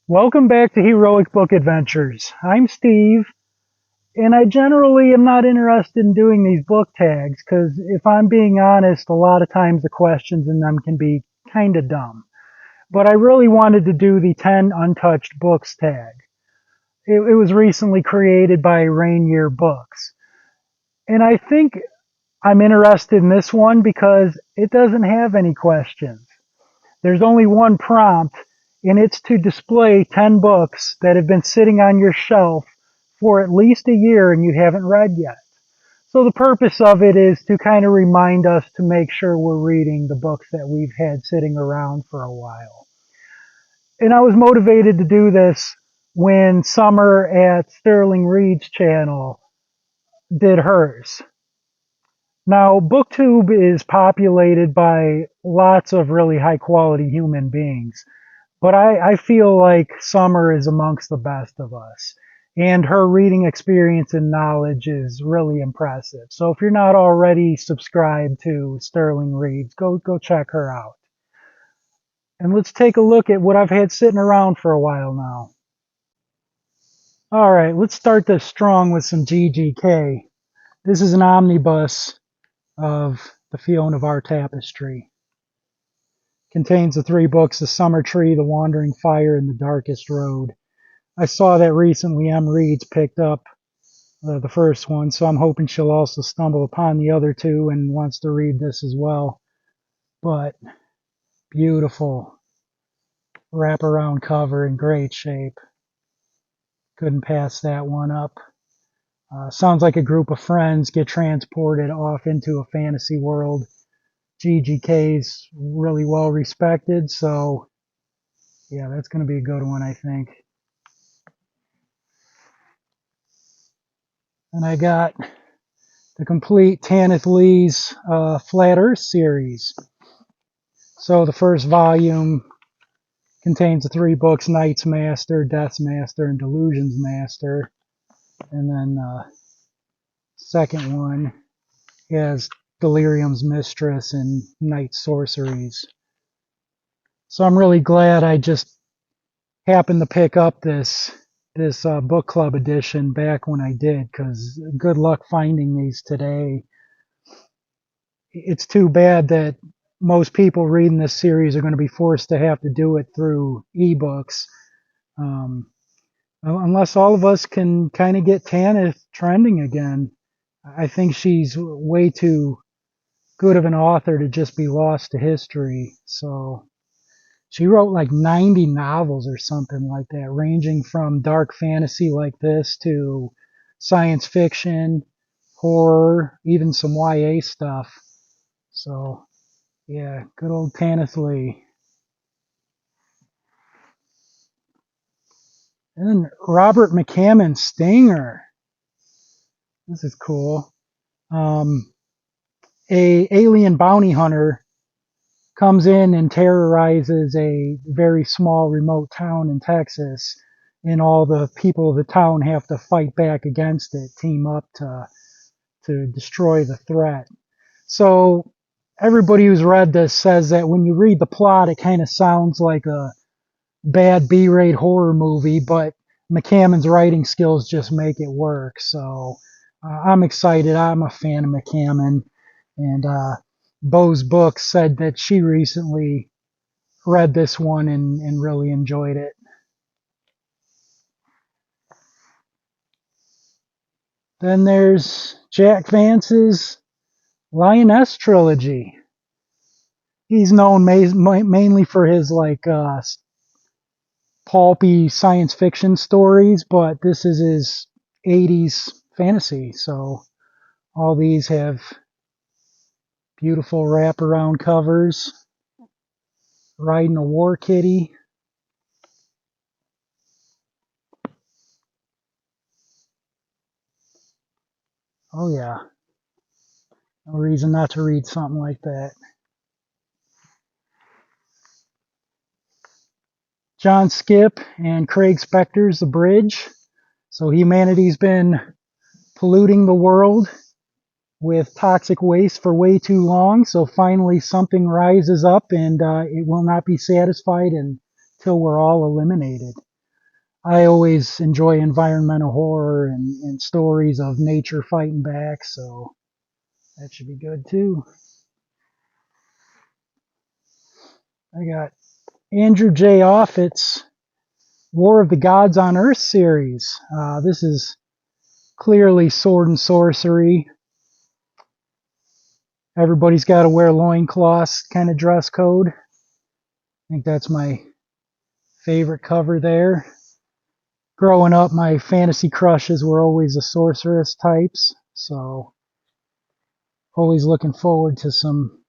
Welcome back to Heroic Book Adventures. I'm Steve, and I generally am not interested in doing these book tags because if I'm being honest, a lot of times the questions in them can be kind of dumb. But I really wanted to do the 10 Untouched Books Tag. It was recently created by Rainier Books. And I think I'm interested in this one because it doesn't have any questions. There's only one prompt, and it's to display 10 books that have been sitting on your shelf for at least a year and you haven't read yet. So the purpose of it is to kind of remind us to make sure we're reading the books that we've had sitting around for a while. And I was motivated to do this when Summer at Sterling Reed's channel did hers. Now, booktube is populated by lots of really high quality human beings. But I feel like Summer is amongst the best of us. And her reading experience and knowledge is really impressive. So if you're not already subscribed to Sterling Reed's, go check her out. And let's take a look at what I've had sitting around for a while now. All right, let's start this strong with some GGK. This is an omnibus of the Fiona of Our Tapestry. Contains the 3 books, The Summer Tree, The Wandering Fire, and The Darkest Road. I saw that recently Reed's picked up the first one, so I'm hoping she'll also stumble upon the other 2 and wants to read this as well. But beautiful wraparound cover in great shape. Couldn't pass that one up. Sounds like a group of friends get transported off into a fantasy world. GGK's really well respected, so yeah, that's going to be a good one, I think. And I got the complete Tanith Lee's Flat Earth series. So the first volume contains the 3 books, Night's Master, Death's Master, and Delusion's Master. And then second one has Delirium's Mistress and Night's Sorceries. So I'm really glad I just happened to pick up this book club edition back when I did, because good luck finding these today. It's too bad that most people reading this series are going to be forced to have to do it through ebooks. Unless all of us can kind of get Tanith trending again. I think she's way too good of an author to just be lost to history. So she wrote like 90 novels or something like that, ranging from dark fantasy like this to science fiction, horror, even some YA stuff. So, yeah, good old Tanith Lee. And then Robert McCammon's Stinger. This is cool. A alien bounty hunter comes in and terrorizes a very small remote town in Texas, and all the people of the town have to fight back against it, team up to destroy the threat. So everybody who's read this says that when you read the plot, it kind of sounds like a bad B-rate horror movie, but McCammon's writing skills just make it work. So I'm excited. I'm a fan of McCammon, and Bo's Book said that she recently read this one and really enjoyed it. Then there's Jack Vance's Lioness Trilogy. He's known mainly for his pulpy science fiction stories, but this is his 80s fantasy. So all these have beautiful wraparound covers. Riding a war kitty. Oh yeah. No reason not to read something like that. John Skip and Craig Spector's The Bridge. So humanity's been polluting the world with toxic waste for way too long. So finally something rises up, and it will not be satisfied until we're all eliminated. I always enjoy environmental horror and stories of nature fighting back, so that should be good too. I got Andrew J. Offit's War of the Gods on Earth series. This is clearly sword and sorcery. Everybody's got to wear loincloths kind of dress code. I think that's my favorite cover there. Growing up, my fantasy crushes were always the sorceress types, so always looking forward to some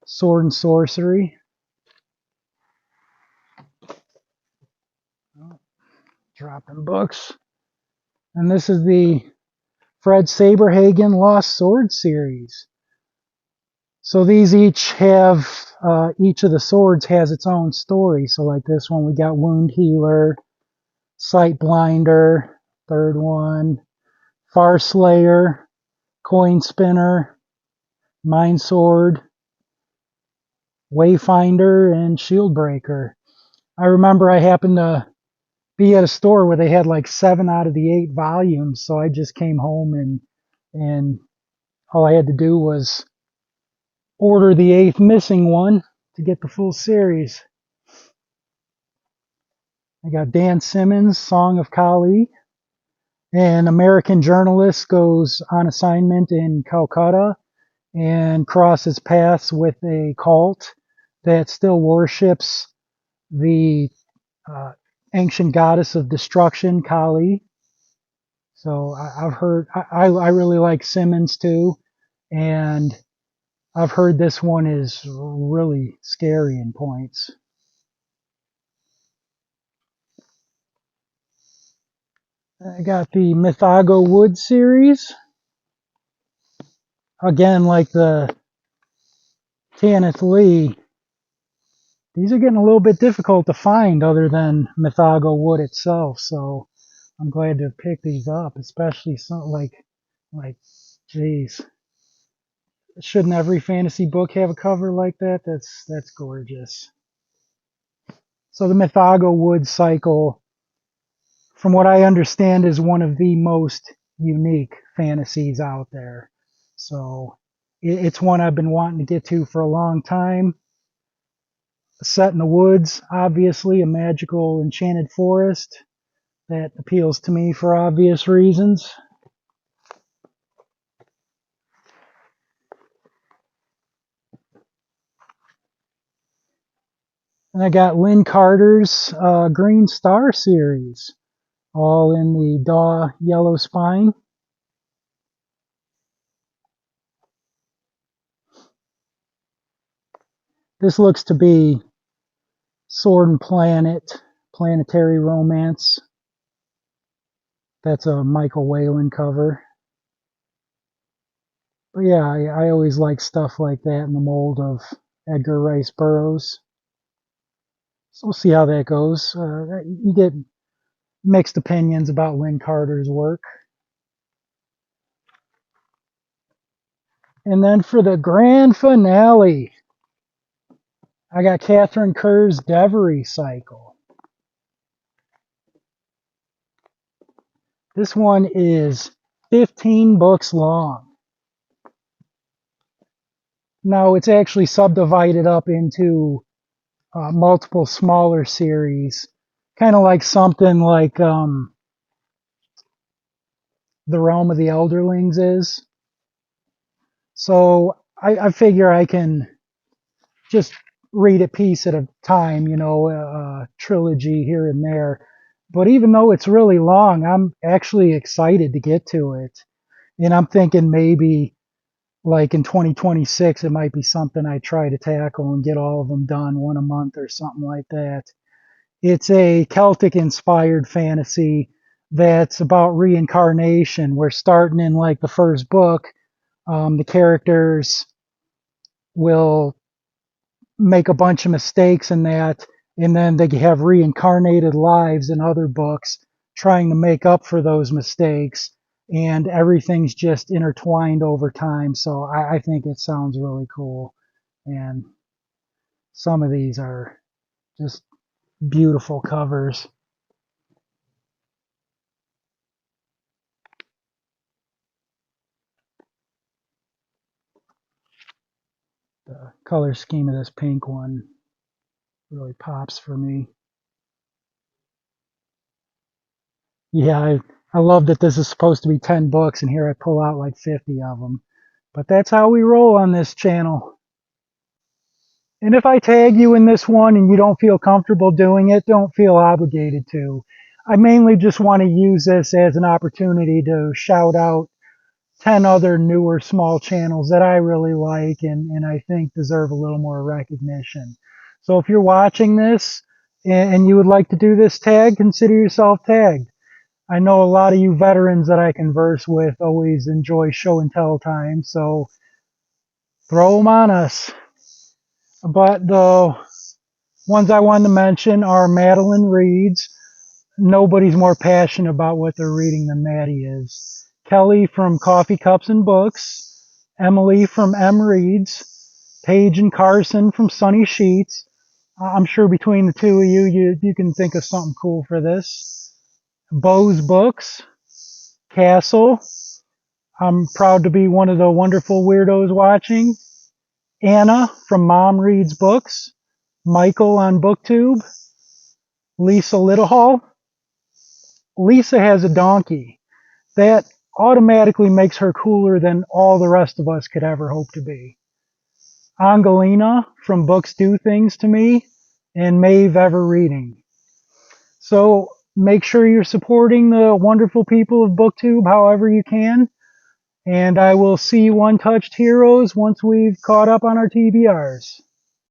sword and sorcery. Oh, dropping books. And this is the Fred Saberhagen Lost Sword series. So these each have, each of the swords has its own story. So like this one, we got Wound Healer, Sight Blinder, third one, Far Slayer, Coin Spinner, Mind Sword, Wayfinder, and Shield Breaker. I remember I happened to be at a store where they had like 7 out of the 8 volumes, so I just came home and all I had to do was order the 8th missing one to get the full series. I got Dan Simmons, Song of Kali. An American journalist goes on assignment in Calcutta and crosses paths with a cult that still worships the ancient goddess of destruction, Kali. So I've heard, I really like Simmons too, and I've heard this one is really scary in points. I got the Mythago Wood series. Again, like the Tanith Lee, these are getting a little bit difficult to find other than Mythago Wood itself. So I'm glad to pick these up, especially something like, geez, shouldn't every fantasy book have a cover like that? That's gorgeous. So the Mythago Wood cycle, from what I understand, is one of the most unique fantasies out there. So it's one I've been wanting to get to for a long time. Set in the woods, obviously, a magical enchanted forest. That appeals to me for obvious reasons. And I got Lynn Carter's Green Star series, all in the Daw yellow spine. This looks to be Sword and Planet, Planetary Romance. That's a Michael Whalen cover. But yeah, I always like stuff like that in the mold of Edgar Rice Burroughs. So we'll see how that goes. You get mixed opinions about Lynn Carter's work. And then for the grand finale, I got Catherine Kerr's Dey Cycle. This one is 15 books long. Now it's actually subdivided up into multiple smaller series, kind of like something like The Realm of the Elderlings is. So I figure I can just read a piece at a time, a trilogy here and there. But even though it's really long, I'm actually excited to get to it. And I'm thinking maybe like in 2026, it might be something I try to tackle and get all of them done, one a month or something like that. It's a Celtic inspired fantasy that's about reincarnation. We're starting in like the first book. The characters will make a bunch of mistakes in that, and then they have reincarnated lives in other books trying to make up for those mistakes, and everything's just intertwined over time. So I think it sounds really cool, and some of these are just beautiful covers. The color scheme of this pink one really pops for me. Yeah, I love that this is supposed to be 10 books, and here I pull out like 50 of them. But that's how we roll on this channel. And if I tag you in this one and you don't feel comfortable doing it, don't feel obligated to. I mainly just want to use this as an opportunity to shout out 10 other newer small channels that I really like and I think deserve a little more recognition. So if you're watching this and you would like to do this tag, consider yourself tagged. I know a lot of you veterans that I converse with always enjoy show and tell time, so throw them on us. But the ones I wanted to mention are Madeline Reads. Nobody's more passionate about what they're reading than Maddie is. Kelly from Coffee Cups and Books. Emily from M Reads. Paige and Carson from Sunny Sheets. I'm sure between the two of you can think of something cool for this. Bo's Books. Castle. I'm proud to be one of the wonderful weirdos watching. Anna from Mom Reads Books. Michael on BookTube. Lisa Littlehall. Lisa has a donkey. That automatically makes her cooler than all the rest of us could ever hope to be. Angelina from Books Do Things to Me, and Maeve Ever Reading. So make sure you're supporting the wonderful people of BookTube however you can. And I will see you Untouched Heroes once we've caught up on our TBRs.